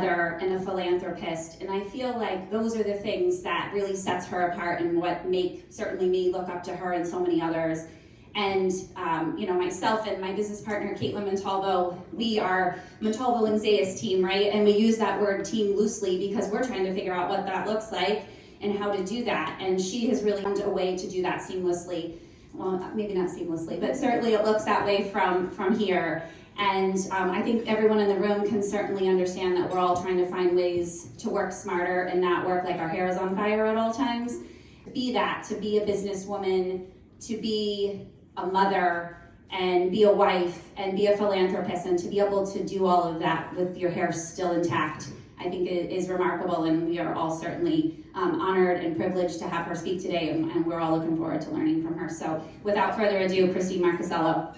mother and a philanthropist. And I feel like those are the things that really sets her apart and what make certainly me look up to her and so many others. And myself and my business partner, Caitlin Montalvo, we are Montalvo and Zayas team, right? And we use that word team loosely because we're trying to figure out what that looks like and how to do that. And she has really found a way to do that seamlessly. Well, maybe not seamlessly, but certainly it looks that way from here. And I think everyone in the room can certainly understand that we're all trying to find ways to work smarter and not work like our hair is on fire at all times. To be a businesswoman, to be a mother, and be a wife, and be a philanthropist, and to be able to do all of that with your hair still intact, I think it is remarkable, and we are all certainly honored and privileged to have her speak today, and we're all looking forward to learning from her. So without further ado, Christine Marchesiello.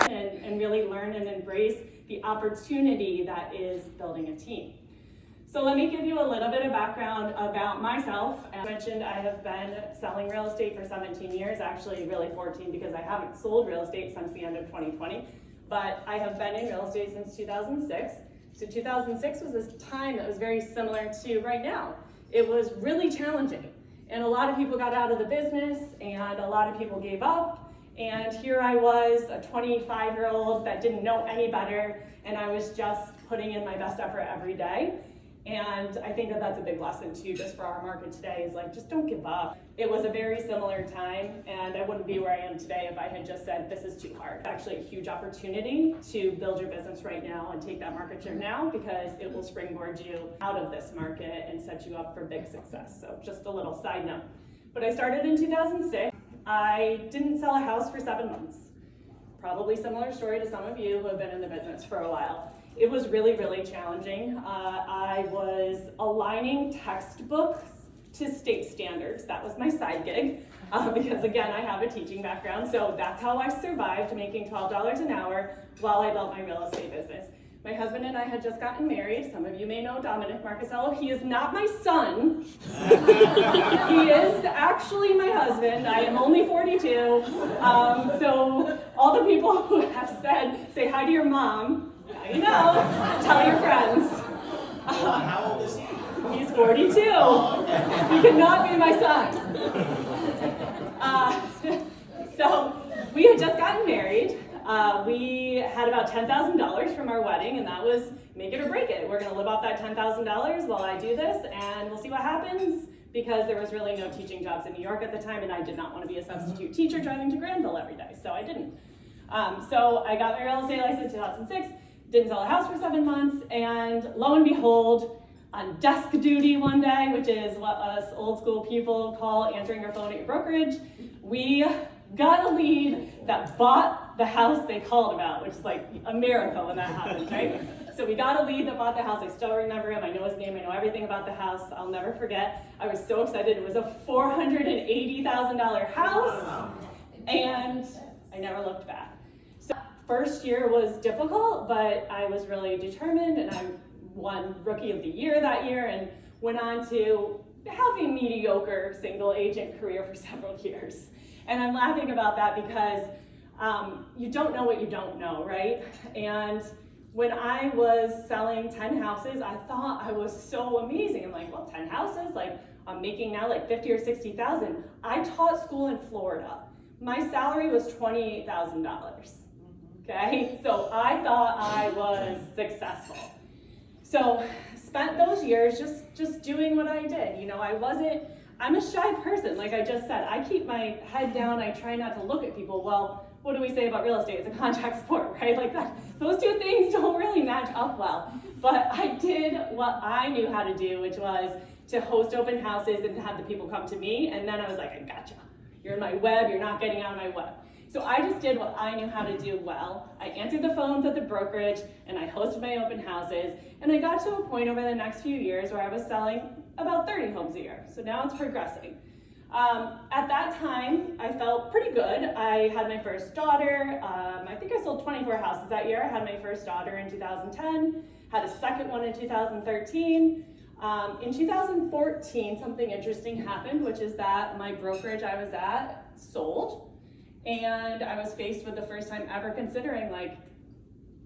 And really learn and embrace the opportunity that is building a team. So let me give you a little bit of background about myself. As I mentioned, I have been selling real estate for 17 years, actually really 14 because I haven't sold real estate since the end of 2020, but I have been in real estate since 2006. So 2006 was this time that was very similar to right now. It was really challenging, and a lot of people got out of the business, and a lot of people gave up, and here I was, a 25-year-old that didn't know any better, and I was just putting in my best effort every day. And I think that that's a big lesson too, just for our market today, is like, just don't give up. It was a very similar time, and I wouldn't be where I am today if I had just said, this is too hard. It's actually a huge opportunity to build your business right now and take that market share now, because it will springboard you out of this market and set you up for big success. So just a little side note. But I started in 2006. I didn't sell a house for 7 months. Probably similar story to some of you who have been in the business for a while. It was really, really challenging. I was aligning textbooks to state standards. That was my side gig, because again, I have a teaching background, so that's how I survived making $12 an hour while I built my real estate business. My husband and I had just gotten married. Some of you may know Dominic Marchesiello. He is not my son. He is actually my husband. I am only 42. So all the people who have said, say hi to your mom, now you know, tell your friends. How old is he? He's 42. He cannot be my son. So we had just gotten married. We had about $10,000 from our wedding, and that was make it or break it. We're going to live off that $10,000 while I do this, and we'll see what happens, because there was really no teaching jobs in New York at the time, and I did not want to be a substitute teacher driving to Granville every day, so I didn't. So I got my real estate license in 2006, didn't sell a house for 7 months, and lo and behold, on desk duty one day, which is what us old school people call answering your phone at your brokerage, we got a lead that bought the house they called about, which is like a miracle when that happens, right? So we got a lead that bought the house. I still remember him. I know his name. I know everything about the house. I'll never forget. I was so excited. It was a $480,000 house, and I never looked back. So first year was difficult, but I was really determined, and I won Rookie of the Year that year and went on to have a mediocre single agent career for several years. And I'm laughing about that because you don't know what you don't know, right? And when I was selling 10 houses, I thought I was so amazing. I'm like, well, 10 houses, like I'm making now like 50 or 60,000. I taught school in Florida. My salary was $28,000. Okay, so I thought I was successful. So spent those years just doing what I did. You know, I'm a shy person, like I just said. I keep my head down. I try not to look at people. Well, what do we say about real estate? It's a contact sport, right? Like that. Those two things don't really match up well. But I did what I knew how to do, which was to host open houses and to have the people come to me. And then I was like, I gotcha. You're in my web. You're not getting out of my web. So I just did what I knew how to do well. I answered the phones at the brokerage, and I hosted my open houses. And I got to a point over the next few years where I was selling about 30 homes a year. So now it's progressing. At that time, I felt pretty good. I had my first daughter. I think I sold 24 houses that year. I had my first daughter in 2010, had a second one in 2013. In 2014, something interesting happened, which is that my brokerage I was at sold. And I was faced with the first time ever considering, like,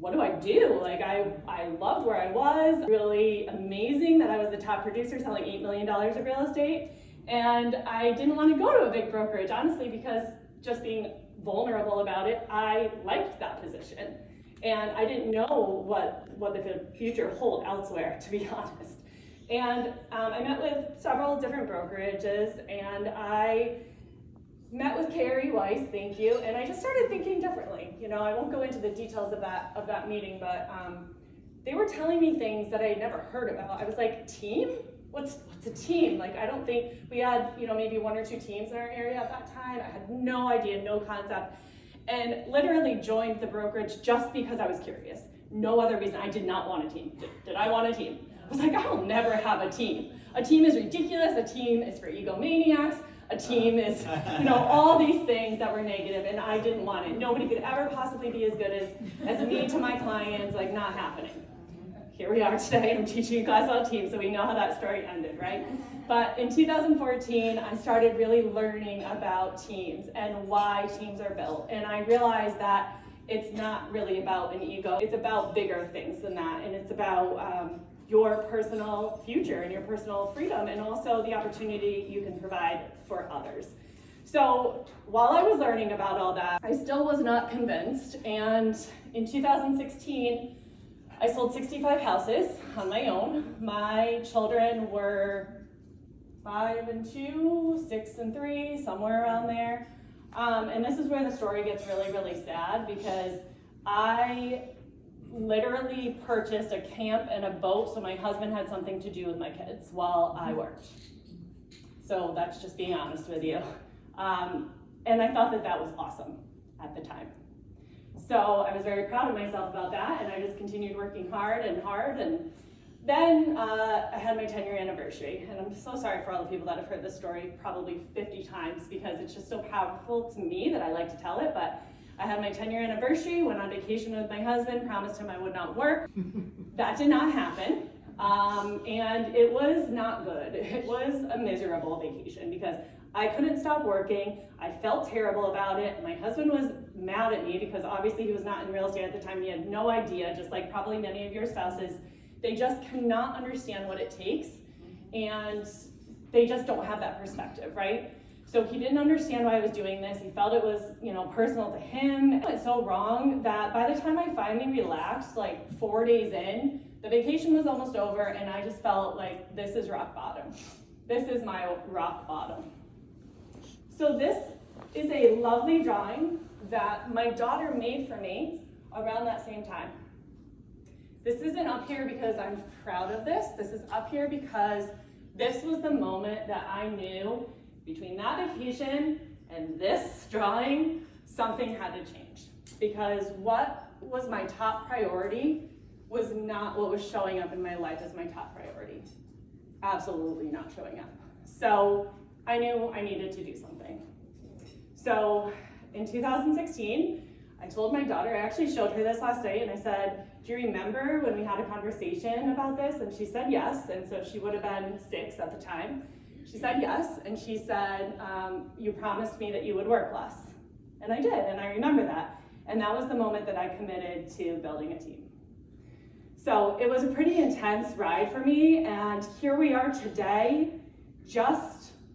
what do I do? Like I loved where I was, really amazing that I was the top producer selling $8 million of real estate. And I didn't want to go to a big brokerage, honestly, because just being vulnerable about it, I liked that position. And I didn't know what the future hold elsewhere, to be honest. And I met with several different brokerages, and I met with Carrie Weiss, thank you, and I just started thinking differently. You know, I won't go into the details of that meeting, but they were telling me things that I had never heard about. I was like, team? What's a team? Like, I don't think we had, you know, maybe 1 or 2 teams in our area at that time. I had no idea, no concept, and literally joined the brokerage just because I was curious. No other reason. I did not want a team. Did I want a team? I was like, I will never have a team. A team is ridiculous. A team is for egomaniacs. A team is, you know, all these things that were negative, and I didn't want it. Nobody could ever possibly be as good as me to my clients, like, not happening. Here we are today, I'm teaching a class about teams, so we know how that story ended, right? But in 2014, I started really learning about teams and why teams are built, and I realized that it's not really about an ego, it's about bigger things than that, and it's about your personal future and your personal freedom, and also the opportunity you can provide for others. So while I was learning about all that, I still was not convinced, and in 2016, I sold 65 houses on my own. My children were 5 and 2, 6 and 3, somewhere around there. And this is where the story gets really, really sad, because I literally purchased a camp and a boat so my husband had something to do with my kids while I worked. So that's just being honest with you. And I thought that was awesome at the time. So I was very proud of myself about that, and I just continued working hard, and then I had my 10-year anniversary, and I'm so sorry for all the people that have heard this story probably 50 times, because it's just so powerful to me that I like to tell it. But I had my 10-year anniversary, went on vacation with my husband, promised him I would not work. That did not happen, and it was not good. It was a miserable vacation because I couldn't stop working. I felt terrible about it. My husband was mad at me because obviously he was not in real estate at the time. He had no idea, just like probably many of your spouses. They just cannot understand what it takes, and they just don't have that perspective, right? So he didn't understand why I was doing this. He felt it was, you know, personal to him. It went so wrong that by the time I finally relaxed, like 4 days in, the vacation was almost over, and I just felt like this is rock bottom. This is my rock bottom. So this is a lovely drawing that my daughter made for me around that same time. This isn't up here because I'm proud of this. This is up here because this was the moment that I knew between that vacation and this drawing, something had to change. Because what was my top priority was not what was showing up in my life as my top priority. Absolutely not showing up. So I knew I needed to do something. So in 2016, I told my daughter, I actually showed her this last night, and I said, do you remember when we had a conversation about this? And she said yes, and so she would have been 6 at the time. She said yes, and she said, you promised me that you would work less. And I did, and I remember that. And that was the moment that I committed to building a team. So it was a pretty intense ride for me, and here we are today,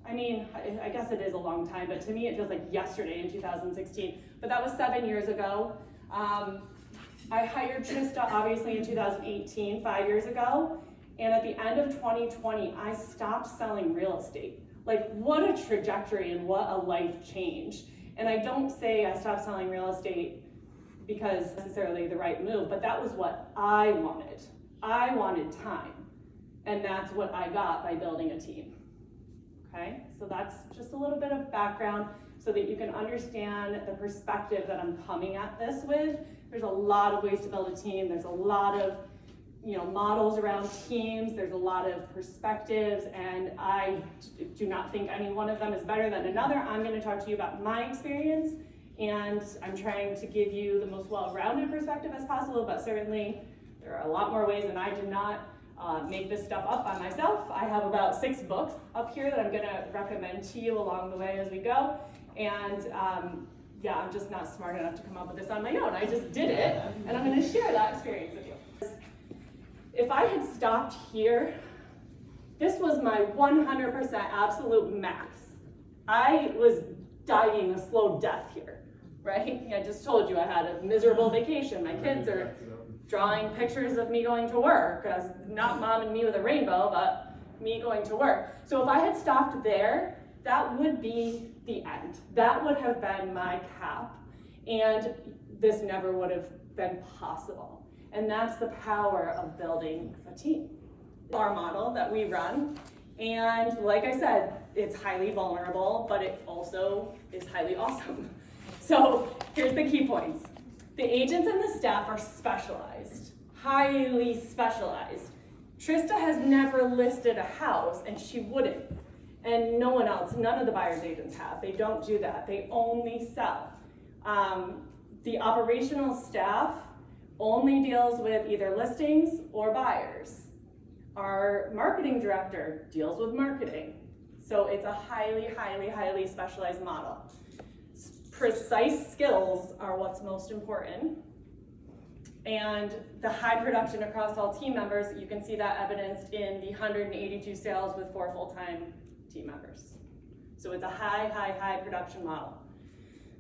I guess it is a long time, but to me it feels like yesterday in 2016, but that was 7 years ago. I hired Trista obviously in 2018, 5 years ago, and at the end of 2020, I stopped selling real estate. Like, what a trajectory and what a life change. And I don't say I stopped selling real estate because necessarily the right move, but that was what I wanted. I wanted time, and that's what I got by building a team. Okay, so that's just a little bit of background so that you can understand the perspective that I'm coming at this with. There's a lot of ways to build a team. There's a lot of, models around teams. There's a lot of perspectives, and I do not think any one of them is better than another. I'm going to talk to you about my experience, and I'm trying to give you the most well-rounded perspective as possible, but certainly there are a lot more ways, and I did not make this stuff up by myself. I have about 6 books up here that I'm going to recommend to you along the way as we go. And yeah, I'm just not smart enough to come up with this on my own. I just did it, and I'm going to share that experience with you. If I had stopped here, this was my 100% absolute max. I was dying a slow death here, right? I just told you I had a miserable vacation. My kids are drawing pictures of me going to work, not mom and me with a rainbow, but me going to work. So if I had stopped there, that would be the end. That would have been my cap, and this never would have been possible. And that's the power of building a team. Our model that we run, and like I said, it's highly vulnerable, but it also is highly awesome. So here's the key points. The agents and the staff are specialized, highly specialized. Trista has never listed a house, and she wouldn't. And no one else, none of the buyer's agents have. They don't do that. They only sell. The operational staff only deals with either listings or buyers. Our marketing director deals with marketing. So it's a highly, highly, highly specialized model. Precise skills are what's most important. And the high production across all team members, you can see that evidenced in the 182 sales with 4 full-time team members. So it's a high, high, high production model.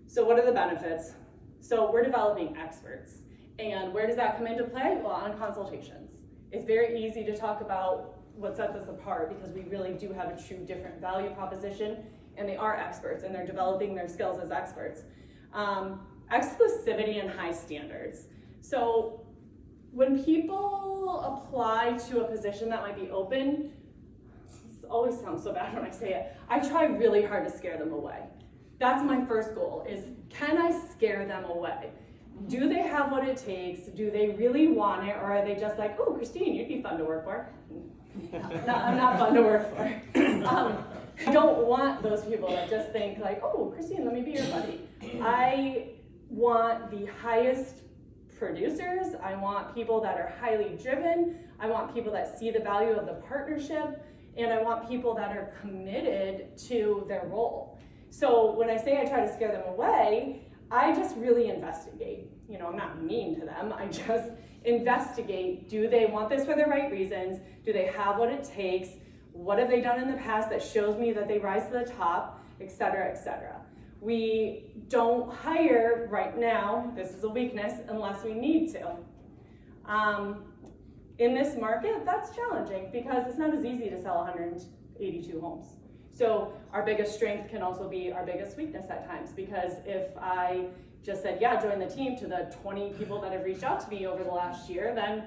So what are the benefits? So we're developing experts. And where does that come into play? Well, on consultations. It's very easy to talk about what sets us apart because we really do have a true different value proposition, and they are experts and they're developing their skills as experts. Exclusivity and high standards. So when people apply to a position that might be open, this always sounds so bad when I say it, I try really hard to scare them away. That's my first goal, is can I scare them away? Do they have what it takes? Do they really want it? Or are they just like, oh, Christine, you'd be fun to work for? No, I'm not fun to work for. I don't want those people that just think like, oh, Christine, let me be your buddy. I want the highest producers. I want people that are highly driven. I want people that see the value of the partnership. And I want people that are committed to their role. So when I say I try to scare them away, I just really investigate. You know, I'm not mean to them. I just investigate. Do they want this for the right reasons? Do they have what it takes? What have they done in the past that shows me that they rise to the top, et cetera, et cetera. We don't hire right now, this is a weakness, unless we need to. In this market, that's challenging because it's not as easy to sell 182 homes. So our biggest strength can also be our biggest weakness at times, because if I just said, yeah, join the team to the 20 people that have reached out to me over the last year, then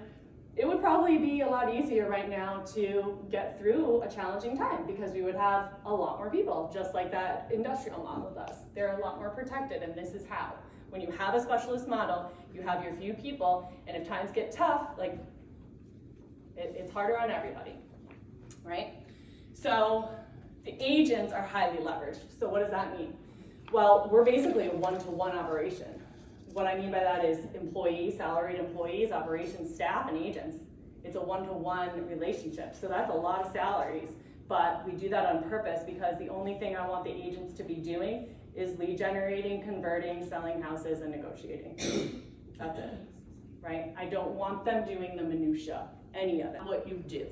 it would probably be a lot easier right now to get through a challenging time because we would have a lot more people, just like that industrial model does. They're a lot more protected, and this is how. When you have a specialist model, you have your few people, and if times get tough, like it's harder on everybody, right? So the agents are highly leveraged. So what does that mean? Well, we're basically a one-to-one operation. What I mean by that is employees, salaried employees, operations staff, and agents. It's a one-to-one relationship. So that's a lot of salaries, but we do that on purpose because the only thing I want the agents to be doing is lead generating, converting, selling houses, and negotiating. That's it, right? I don't want them doing the minutia, any of it, what you do.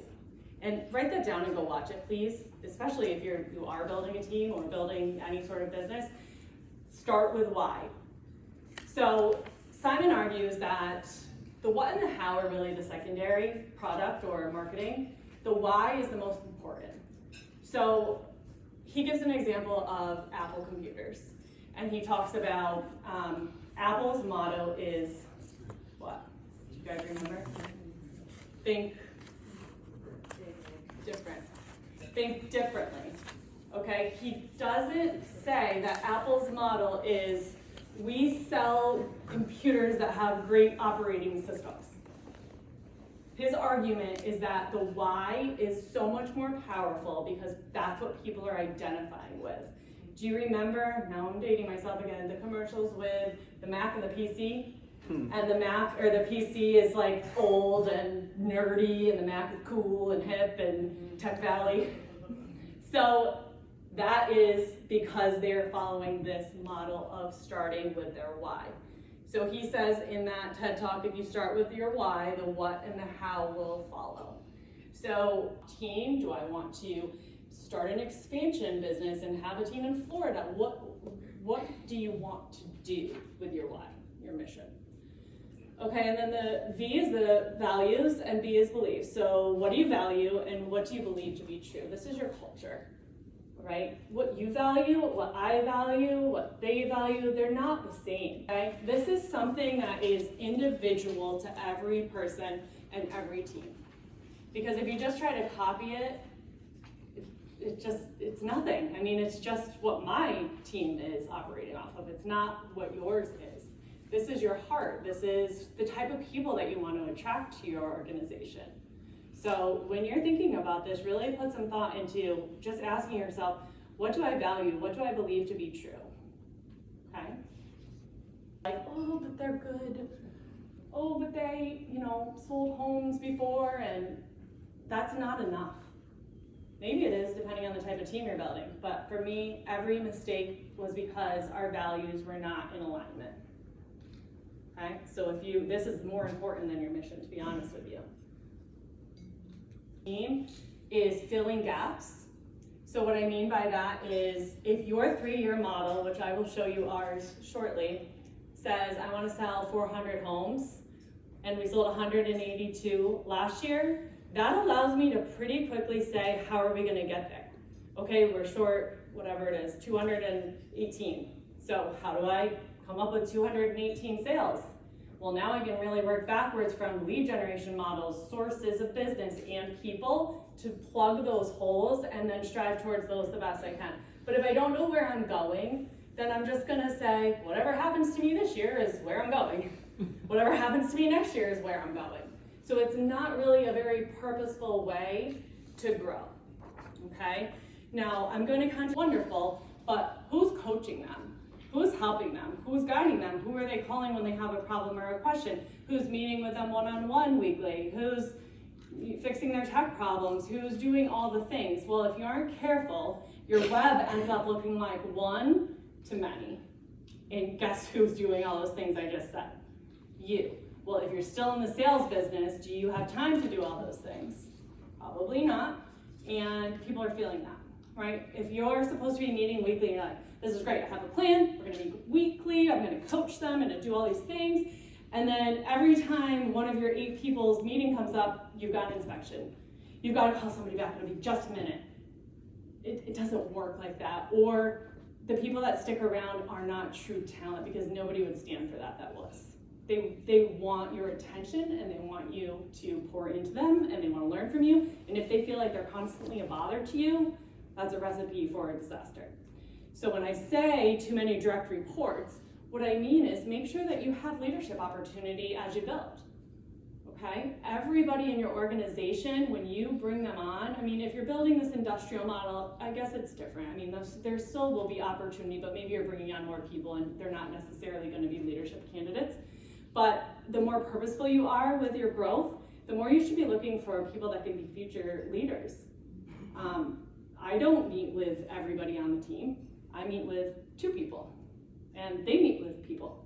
And write that down and go watch it, please, especially if you are building a team or building any sort of business. Start with why. So Simon argues that the what and the how are really the secondary product or marketing. The why is the most important. So he gives an example of Apple computers. And he talks about Apple's motto is what? Do you guys remember? Think different. Think differently. Okay? He doesn't say that Apple's model is we sell computers that have great operating systems. His argument is that the why is so much more powerful because that's what people are identifying with. Do you remember, now I'm dating myself again, the commercials with the Mac and the PC? And the Mac or the PC is like old and nerdy, and the Mac is cool and hip and Tech Valley. So That is because they're following this model of starting with their why. So he says in that TED Talk, if you start with your why, the what and the how will follow. So team, do I want to start an expansion business and have a team in Florida? What do you want to do with your why, your mission? Okay, and then the V is the values and B is beliefs. So what do you value and what do you believe to be true? This is your culture, right? What you value, what I value, what they value, they're not the same, okay? This is something that is individual to every person and every team. Because if you just try to copy it, it's nothing. I mean, it's just what my team is operating off of. It's not what yours is. This is your heart. This is the type of people that you want to attract to your organization. So when you're thinking about this, really put some thought into just asking yourself, what do I value? What do I believe to be true? Okay? Like, oh, but they're good. Oh, but they, sold homes before, and that's not enough. Maybe it is, depending on the type of team you're building. But for me, every mistake was because our values were not in alignment. Okay? So this is more important than your mission, to be honest with you. Team is filling gaps. So what I mean by that is if your 3-year model, which I will show you ours shortly, says I want to sell 400 homes and we sold 182 last year, that allows me to pretty quickly say, how are we going to get there? Okay, we're short, whatever it is, 218. So how do I come up with 218 sales? Well, now I can really work backwards from lead generation models, sources of business, and people to plug those holes and then strive towards those the best I can. But if I don't know where I'm going, then I'm just gonna say, whatever happens to me this year is where I'm going. Whatever happens to me next year is where I'm going. So it's not really a very purposeful way to grow, okay? Now, I'm going to wonderful, but who's coaching them? Who's helping them? Who's guiding them? Who are they calling when they have a problem or a question? Who's meeting with them one-on-one weekly? Who's fixing their tech problems? Who's doing all the things? Well, if you aren't careful, your web ends up looking like one to many. And guess who's doing all those things I just said? You. Well, if you're still in the sales business, do you have time to do all those things? Probably not. And people are feeling that, right? If you're supposed to be meeting weekly, you're like, this is great, I have a plan, we're gonna meet weekly, I'm gonna coach them and do all these things. And then every time one of your 8 people's meeting comes up, you've got an inspection. You've got to call somebody back, it'll be just a minute. It doesn't work like that. Or the people that stick around are not true talent because nobody would stand for that was. They want your attention and they want you to pour into them and they want to learn from you. And if they feel like they're constantly a bother to you, that's a recipe for a disaster. So when I say too many direct reports, what I mean is make sure that you have leadership opportunity as you build, okay? Everybody in your organization, when you bring them on, I mean, if you're building this industrial model, I guess it's different. I mean, there still will be opportunity, but maybe you're bringing on more people and they're not necessarily going to be leadership candidates. But the more purposeful you are with your growth, the more you should be looking for people that can be future leaders. I don't meet with everybody on the team. I meet with 2 people, and they meet with people,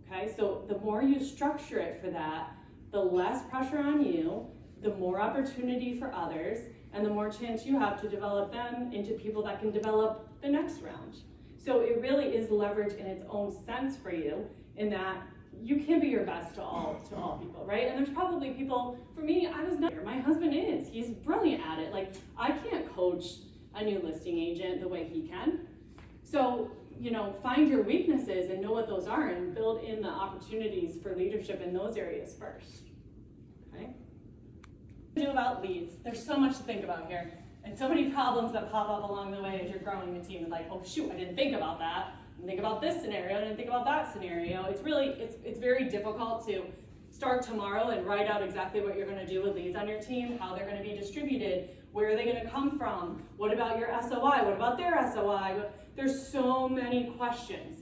okay? So the more you structure it for that, the less pressure on you, the more opportunity for others, and the more chance you have to develop them into people that can develop the next round. So it really is leverage in its own sense for you in that you can't be your best to all people, right? And there's probably people, for me, I was not, my husband is, he's brilliant at it. Like, I can't coach a new listing agent the way he can. So, find your weaknesses and know what those are and build in the opportunities for leadership in those areas first, okay? Do about leads. There's so much to think about here and so many problems that pop up along the way as you're growing the team. Like, oh shoot, I didn't think about that. Think about this scenario, I didn't think about that scenario. It's very difficult to start tomorrow and write out exactly what you're gonna do with leads on your team, how they're gonna be distributed, where are they gonna come from, what about your SOI, what about their SOI? There's so many questions.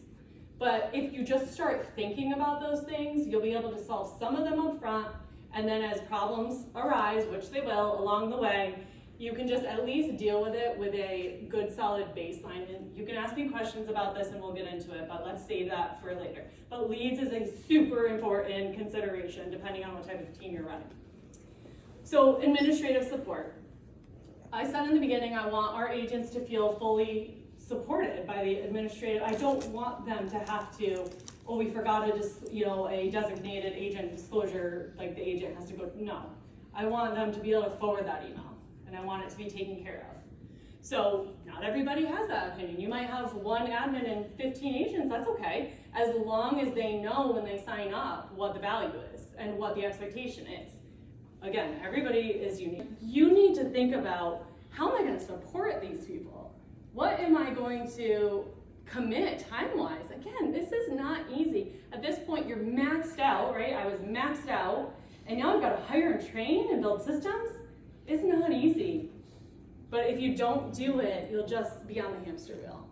But if you just start thinking about those things, you'll be able to solve some of them up front, and then as problems arise, which they will along the way, you can just at least deal with it with a good solid baseline. And you can ask me questions about this and we'll get into it, but let's save that for later. But leads is a super important consideration depending on what type of team you're running. So administrative support. I said in the beginning, I want our agents to feel fully supported by the administrative. I don't want them to have to, oh, we forgot a designated agent disclosure, like the agent has to go. No, I want them to be able to forward that email, and I want it to be taken care of. So not everybody has that opinion. You might have one admin and 15 agents, that's okay, as long as they know when they sign up what the value is and what the expectation is. Again, everybody is unique. You need to think about, how am I going to support these people? What am I going to commit time-wise? Again, this is not easy. At this point, you're maxed out, right? I was maxed out, and now I've got to hire and train and build systems. It's not easy. But if you don't do it, you'll just be on the hamster wheel.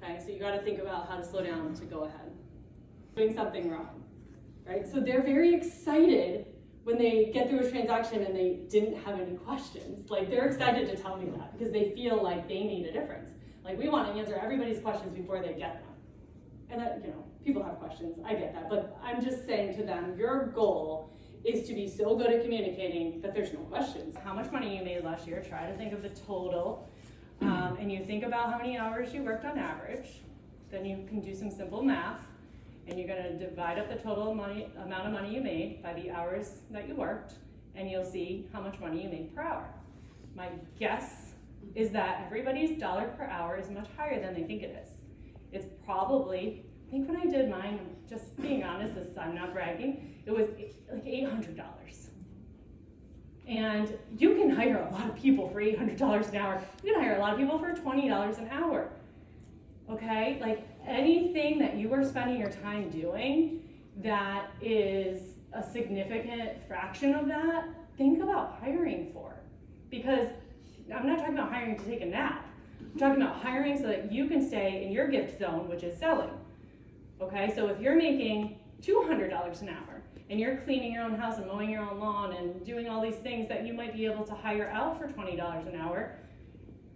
Okay, so you got to think about how to slow down to go ahead. Doing something wrong, right? So they're very excited when they get through a transaction and they didn't have any questions. Like, they're excited to tell me that because they feel like they need a difference. Like, we want to answer everybody's questions before they get them. And that, people have questions, I get that, but I'm just saying to them, your goal is to be so good at communicating that there's no questions. How much money you made last year, try to think of the total, and you think about how many hours you worked on average, then you can do some simple math, and you're gonna divide up the total amount of money you made by the hours that you worked, and you'll see how much money you made per hour. My guess is that everybody's dollar per hour is much higher than they think it is. It's probably, I think when I did mine, just being honest, I'm not bragging, it was like $800. And you can hire a lot of people for $800 an hour. You can hire a lot of people for $20 an hour. Okay, like anything that you are spending your time doing that is a significant fraction of that, think about hiring for. Because I'm not talking about hiring to take a nap. I'm talking about hiring so that you can stay in your gift zone, which is selling. Okay, so if you're making $200 an hour and you're cleaning your own house and mowing your own lawn and doing all these things that you might be able to hire out for $20 an hour,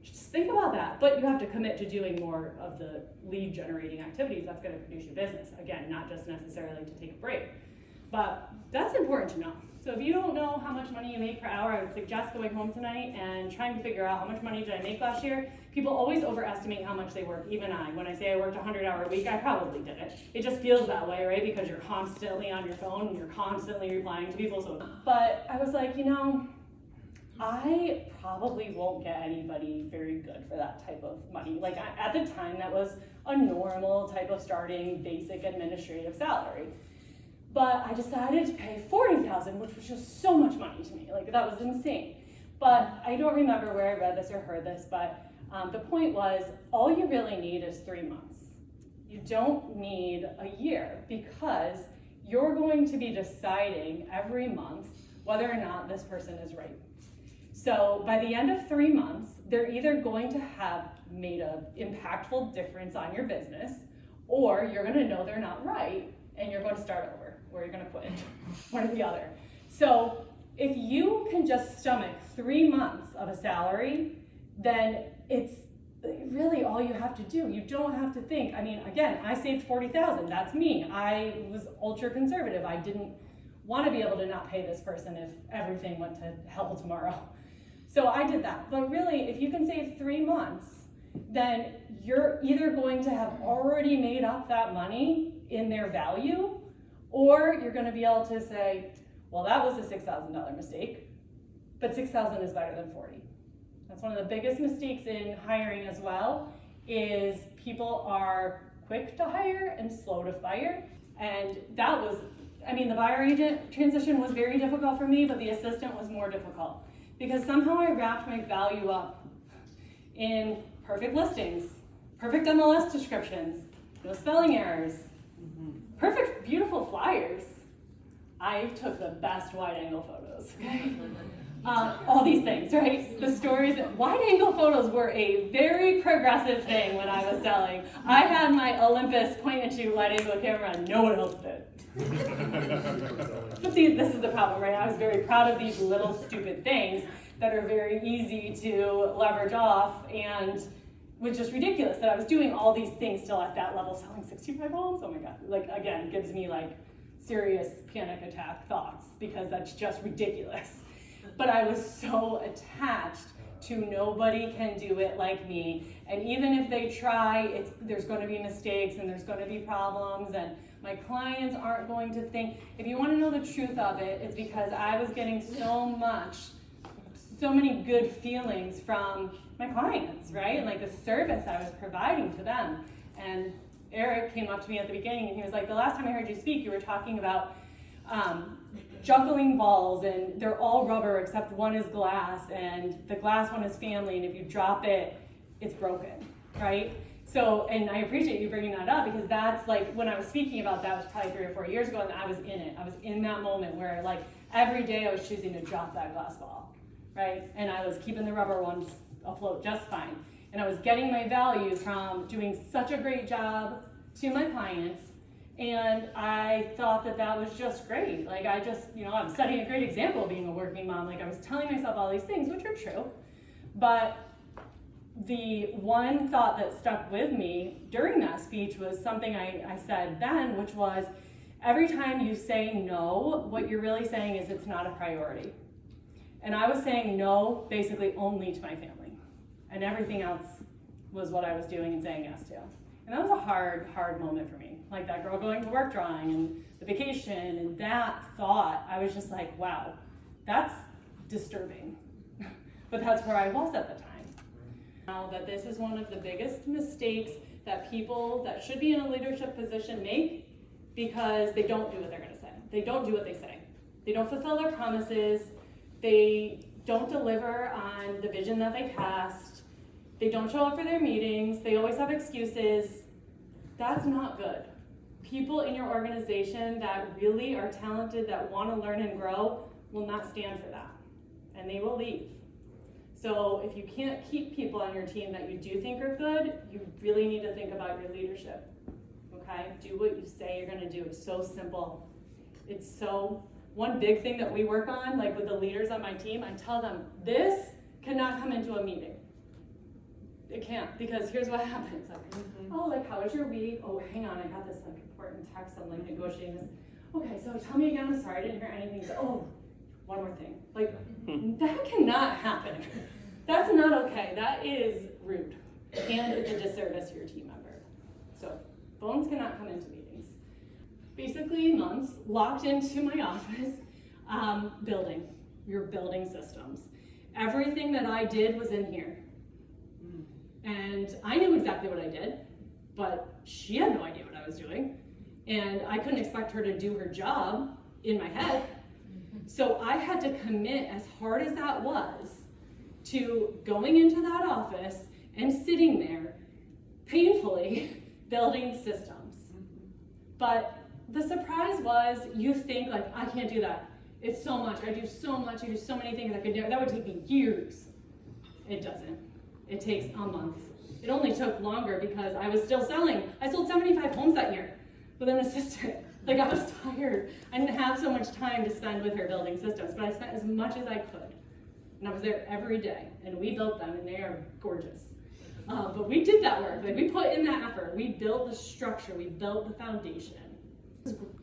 just think about that. But you have to commit to doing more of the lead generating activities that's going to produce your business. Again, not just necessarily to take a break. But that's important to know. So if you don't know how much money you make per hour, I would suggest going home tonight and trying to figure out how much money did I make last year. People always overestimate how much they work, even I. When I say I worked a 100-hour week, I probably did it. It just feels that way, right? Because you're constantly on your phone and you're constantly replying to people. But I was like, I probably won't get anybody very good for that type of money. Like at the time, that was a normal type of starting basic administrative salary. But I decided to pay $40,000, which was just so much money to me. Like, that was insane. But I don't remember where I read this or heard this, but the point was, all you really need is 3 months. You don't need a year, because you're going to be deciding every month whether or not this person is right. So by the end of 3 months, they're either going to have made an impactful difference on your business, or you're gonna know they're not right, and you're going to start over, or you're going to quit, one or the other. So if you can just stomach 3 months of a salary, then it's really all you have to do. You don't have to think. I mean, again, I saved $40,000. That's me. I was ultra conservative. I didn't want to be able to not pay this person if everything went to hell tomorrow. So I did that. But really, if you can save 3 months, then you're either going to have already made up that money in their value, or you're going to be able to say, well, that was a $6,000 mistake, but 6,000 is better than 40. That's one of the biggest mistakes in hiring as well, is people are quick to hire and slow to fire. And that was, the buyer agent transition was very difficult for me, but the assistant was more difficult, because somehow I wrapped my value up in perfect listings, perfect MLS descriptions, no spelling errors, perfect, beautiful flyers. I took the best wide angle photos, okay? all these things, right? The stories, wide angle photos were a very progressive thing when I was selling. I had my Olympus point and shoot wide angle camera and no one else did. But see, this is the problem, right? I was very proud of these little stupid things that are very easy to leverage off, and was just ridiculous that I was doing all these things still at that level, selling 65 homes. Oh my God, like again, gives me like serious panic attack thoughts because that's just ridiculous. But I was so attached to nobody can do it like me, and even if they try, there's going to be mistakes and there's going to be problems, and my clients aren't going to think. If you want to know the truth of it, it's because I was getting so many good feelings from my clients, right? And like the service I was providing to them. And Eric came up to me at the beginning and he was like, the last time I heard you speak, you were talking about juggling balls, and they're all rubber except one is glass, and the glass one is family, and if you drop it, it's broken, right? So, and I appreciate you bringing that up because that's like, when I was speaking about that was probably 3 or 4 years ago, and I was in it. I was in that moment where like every day I was choosing to drop that glass ball, right? And I was keeping the rubber ones afloat just fine. And I was getting my value from doing such a great job to my clients, and I thought that was just great. Like I just, I'm setting a great example of being a working mom. Like I was telling myself all these things, which are true, but the one thought that stuck with me during that speech was something I said then, which was, every time you say no, what you're really saying is it's not a priority. And I was saying no basically only to my family, and everything else was what I was doing and saying yes to. And that was a hard moment for me. Like that girl going to work drawing and the vacation and that thought, I was just like, wow, that's disturbing. But that's where I was at the time. Now that this is one of the biggest mistakes that people that should be in a leadership position make, because they don't do what they're gonna say. They don't do what they say. They don't fulfill their promises. They don't deliver on the vision that they cast. They don't show up for their meetings. They always have excuses. That's not good. People in your organization that really are talented, that want to learn and grow, will not stand for that, and they will leave. So if you can't keep people on your team that you do think are good, you really need to think about your leadership, okay? Do what you say you're gonna do. It's so simple. One big thing that we work on, like with the leaders on my team, I tell them, this cannot come into a meeting. It can't, because here's what happens. Oh, like, how was your week? Oh, hang on, I got this like important text. I'm like negotiating this. Okay, so tell me again. I'm sorry, I didn't hear anything. So, oh, one more thing. Like, that cannot happen. That's not okay. That is rude, and it's a disservice to your team member. So, phones cannot come into meetings. Basically, months locked into my office, building systems. Everything that I did was in here. And I knew exactly what I did, but she had no idea what I was doing. And I couldn't expect her to do her job in my head. So I had to commit, as hard as that was, to going into that office and sitting there, painfully, building systems. But the surprise was, you think like, I can't do that. It's so much, I do so many things I could do. That would take me years. It doesn't. It takes a month. It only took longer because I was still selling. I sold 75 homes that year with an assistant. Like I was tired. I didn't have so much time to spend with her building systems, but I spent as much as I could. And I was there every day, and we built them, and they are gorgeous. But we did that work. Like we put in that effort. We built the structure. We built the foundation.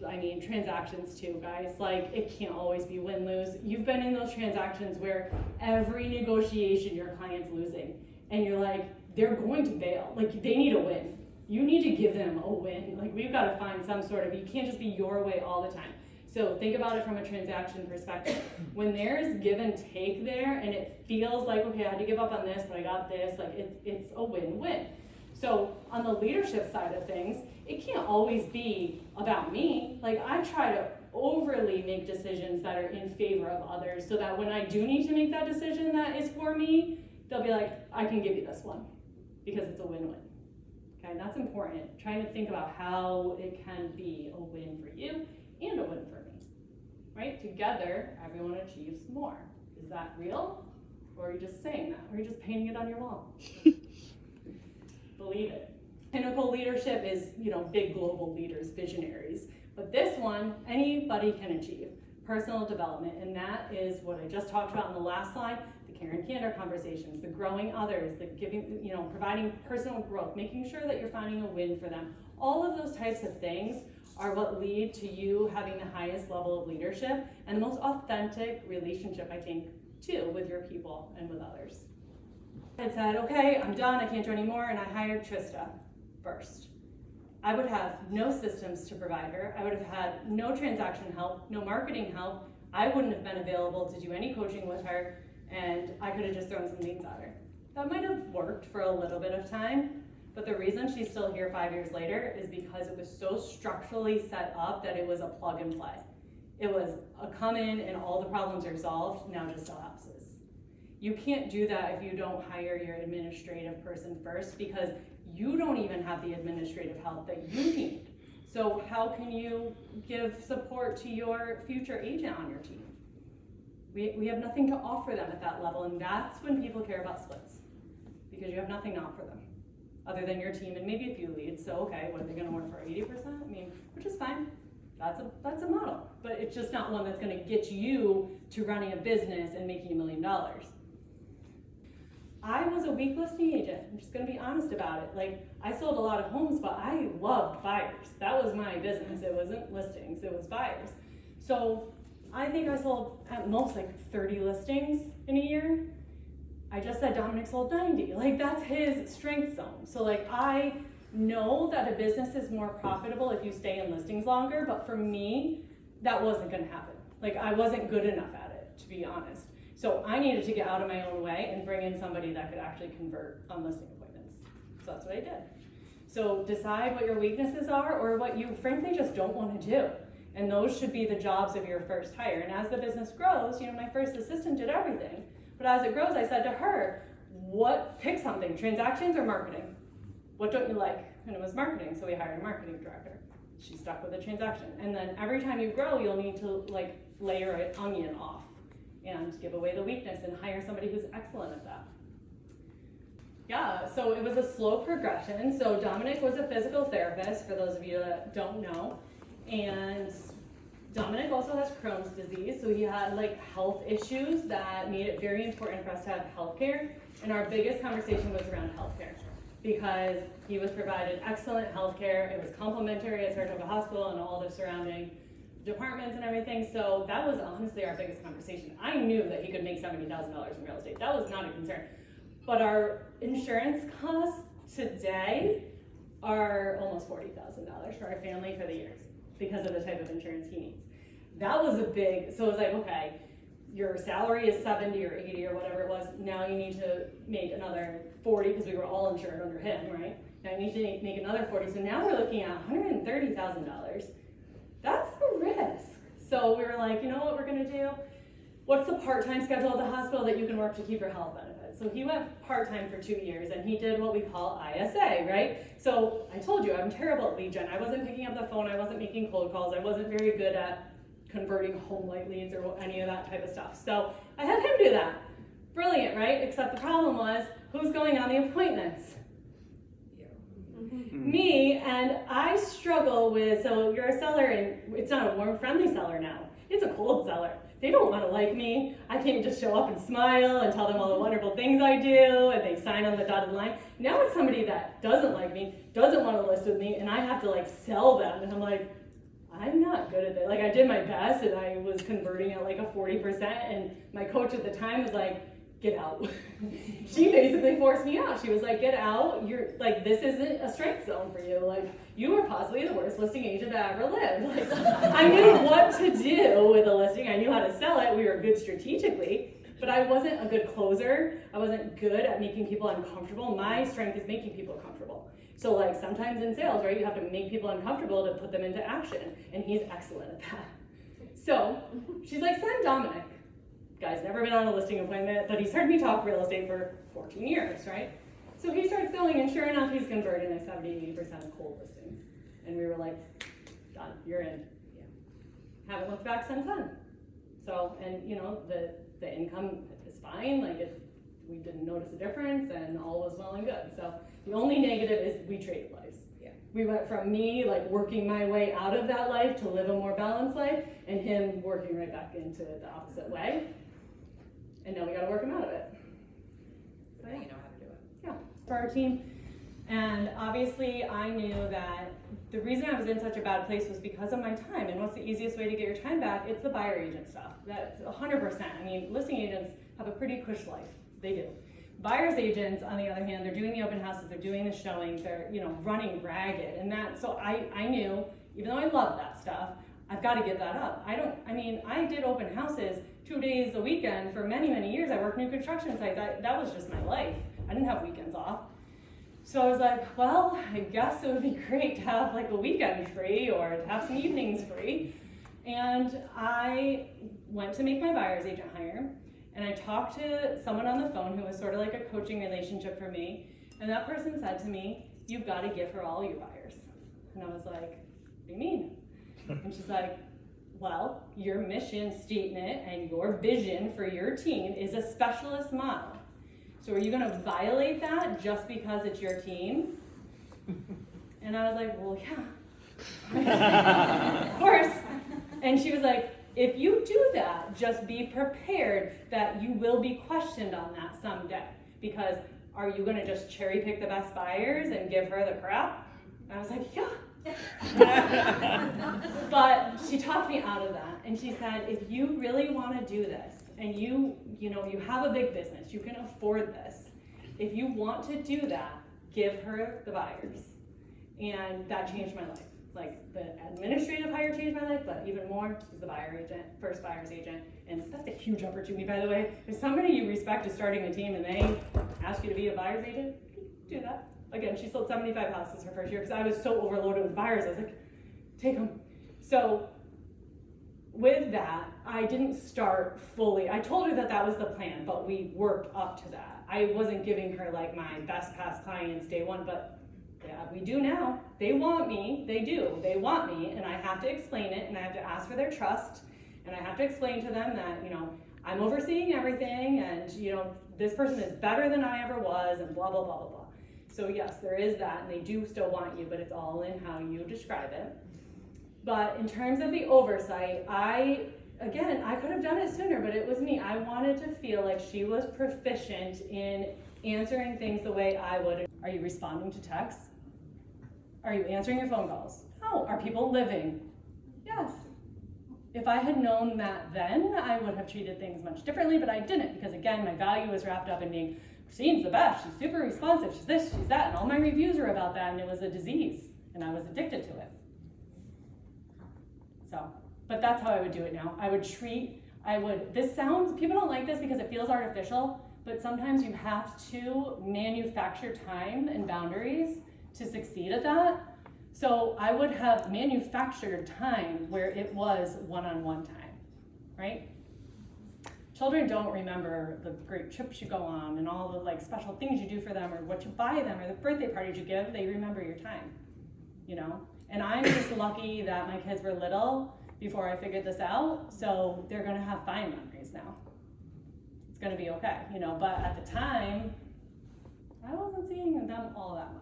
I mean, transactions too, guys. Like, it can't always be win-lose. You've been in those transactions where every negotiation your client's losing, and you're like, they're going to bail. Like, they need a win. You need to give them a win. Like, we've got to find some sort of, you can't just be your way all the time. So think about it from a transaction perspective. When there's give and take there, and it feels like, okay, I had to give up on this, but I got this, like, it's a win-win. So on the leadership side of things, it can't always be about me. Like, I try to overly make decisions that are in favor of others so that when I do need to make that decision that is for me, they'll be like, I can give you this one because it's a win-win. Okay, that's important. Trying to think about how it can be a win for you and a win for me, right? Together, everyone achieves more. Is that real? Or are you just saying that? Or are you just painting it on your wall? Believe it. Pinnacle leadership is, big global leaders, visionaries. But this one, anybody can achieve. Personal development, and that is what I just talked about in the last slide, the care and candor conversations, the growing others, the giving, providing personal growth, making sure that you're finding a win for them. All of those types of things are what lead to you having the highest level of leadership and the most authentic relationship, I think, too, with your people and with others. I said, okay, I'm done, I can't do anymore, and I hired Trista first. I would have no systems to provide her. I would have had no transaction help, no marketing help. I wouldn't have been available to do any coaching with her, and I could have just thrown some leads at her. That might have worked for a little bit of time, but the reason she's still here 5 years later is because it was so structurally set up that it was a plug and play. It was a come in and all the problems are solved, now just sell houses. You can't do that if you don't hire your administrative person first, because you don't even have the administrative help that you need. So how can you give support to your future agent on your team? We have nothing to offer them at that level, and that's when people care about splits, because you have nothing to offer them other than your team and maybe a few leads. So okay, what are they gonna work for, 80%? I mean, which is fine. That's a model, but it's just not one that's gonna get you to running a business and making $1 million. I was a weak listing agent. I'm just gonna be honest about it. Like, I sold a lot of homes, but I loved buyers. That was my business. It wasn't listings, it was buyers. So I think I sold at most like 30 listings in a year. I just said Dominic sold 90. Like, that's his strength zone. So like, I know that a business is more profitable if you stay in listings longer, but for me, that wasn't gonna happen. Like, I wasn't good enough at it, to be honest. So I needed to get out of my own way and bring in somebody that could actually convert on listing appointments. So that's what I did. So decide what your weaknesses are or what you frankly just don't want to do. And those should be the jobs of your first hire. And as the business grows, my first assistant did everything. But as it grows, I said to her, pick something, transactions or marketing? What don't you like? And it was marketing, so we hired a marketing director. She stuck with the transaction. And then every time you grow, you'll need to layer an onion off and give away the weakness and hire somebody who's excellent at that. Yeah, so it was a slow progression. So Dominic was a physical therapist, for those of you that don't know. And Dominic also has Crohn's disease, so he had health issues that made it very important for us to have healthcare. And our biggest conversation was around healthcare, because he was provided excellent healthcare. It was complimentary at Saratoga Hospital and all the surrounding departments and everything. So that was honestly our biggest conversation. I knew that he could make $70,000 in real estate. That was not a concern. But our insurance costs today are almost $40,000 for our family for the years because of the type of insurance he needs. That was so it was like, okay, your salary is 70 or 80 or whatever it was. Now you need to make another 40 because we were all insured under him, right? Now you need to make another 40. So now we're looking at $130,000. That's a risk. So we were like, you know what we're gonna do? What's the part-time schedule at the hospital that you can work to keep your health benefits? So he went part-time for 2 years and he did what we call ISA, right? So I told you, I'm terrible at lead gen. I wasn't picking up the phone, I wasn't making cold calls, I wasn't very good at converting home light leads or any of that type of stuff. So I had him do that. Brilliant, right? Except the problem was, who's going on the appointments? Me, and I struggle with, so you're a seller and it's not a warm, friendly seller now. It's a cold seller. They don't want to like me. I can't just show up and smile and tell them all the wonderful things I do and they sign on the dotted line. Now it's somebody that doesn't like me, doesn't want to list with me, and I have to sell them, and I'm like, I'm not good at it. I did my best and I was converting at a 40%, and my coach at the time was like, get out. She basically forced me out. She was like, get out. You're this isn't a strength zone for you. You are possibly the worst listing agent that ever lived. I knew what to do with a listing. I knew how to sell it. We were good strategically, but I wasn't a good closer. I wasn't good at making people uncomfortable. My strength is making people comfortable. So sometimes in sales, right, you have to make people uncomfortable to put them into action, and he's excellent at that. So she's like, send Dominic. Guy's never been on a listing appointment, but he's heard me talk real estate for 14 years, right? So he starts going, and sure enough, he's converting 70-80% of cold listings. And we were like, done, you're in. Yeah. Haven't looked back since then. So, and the the income is fine, like we didn't notice a difference and all was well and good. So the only negative is we traded lives. Yeah. We went from me like working my way out of that life to live a more balanced life, and him working right back into the opposite way. And now we gotta work him out of it. But now you know how to do it. Yeah, for our team. And obviously I knew that the reason I was in such a bad place was because of my time. And what's the easiest way to get your time back? It's the buyer agent stuff. That's 100%. I mean, listing agents have a pretty cush life. They do. Buyer's agents, on the other hand, they're doing the open houses, they're doing the showings, they're running ragged. And so I knew, even though I love that stuff, I've got to give that up. I did open houses 2 days a weekend for many, many years. I worked new construction sites. That was just my life. I didn't have weekends off. So I was like, well, I guess it would be great to have like a weekend free or to have some evenings free. And I went to make my buyer's agent hire, and I talked to someone on the phone who was sort of like a coaching relationship for me. And that person said to me, you've got to give her all your buyers. And I was like, what do you mean? And she's like, well, your mission statement and your vision for your team is a specialist model. So are you going to violate that just because it's your team? And I was like, well, yeah. Of course. And she was like, if you do that, just be prepared that you will be questioned on that someday. Because are you going to just cherry pick the best buyers and give her the crap? And I was like, yeah. But she talked me out of that, and she said, if you really want to do this, and you have a big business, you can afford this, if you want to do that, give her the buyers. And that changed my life. Like, the administrative hire changed my life, but even more is the first buyer's agent. And that's a huge opportunity, by the way. If somebody you respect is starting a team and they ask you to be a buyer's agent, do that. Again, she sold 75 houses her first year because I was so overloaded with buyers. I was like, take them. So with that, I didn't start fully. I told her that was the plan, but we worked up to that. I wasn't giving her like my best past clients day one, but yeah, we do now. They want me, they do. They want me, and I have to explain it, and I have to ask for their trust, and I have to explain to them that, I'm overseeing everything, and, this person is better than I ever was, and blah, blah, blah, blah, blah. So yes, there is that, and they do still want you, but it's all in how you describe it. But in terms of the oversight, I could have done it sooner, but it was me. I wanted to feel like she was proficient in answering things the way I would. Are you responding to texts? Are you answering your phone calls? No. Are people living? Yes. If I had known that then, I would have treated things much differently, but I didn't, because again, my value was wrapped up in being, Christine's the best, she's super responsive, she's this, she's that, and all my reviews are about that, and it was a disease, and I was addicted to it. So, but that's how I would do it now. People don't like this because it feels artificial, but sometimes you have to manufacture time and boundaries to succeed at that. So I would have manufactured time where it was one-on-one time, right? Children don't remember the great trips you go on and all the like special things you do for them or what you buy them or the birthday parties you give. They remember your time, And I'm just lucky that my kids were little before I figured this out, so they're gonna have fine memories now. It's gonna be okay, But at the time, I wasn't seeing them all that much.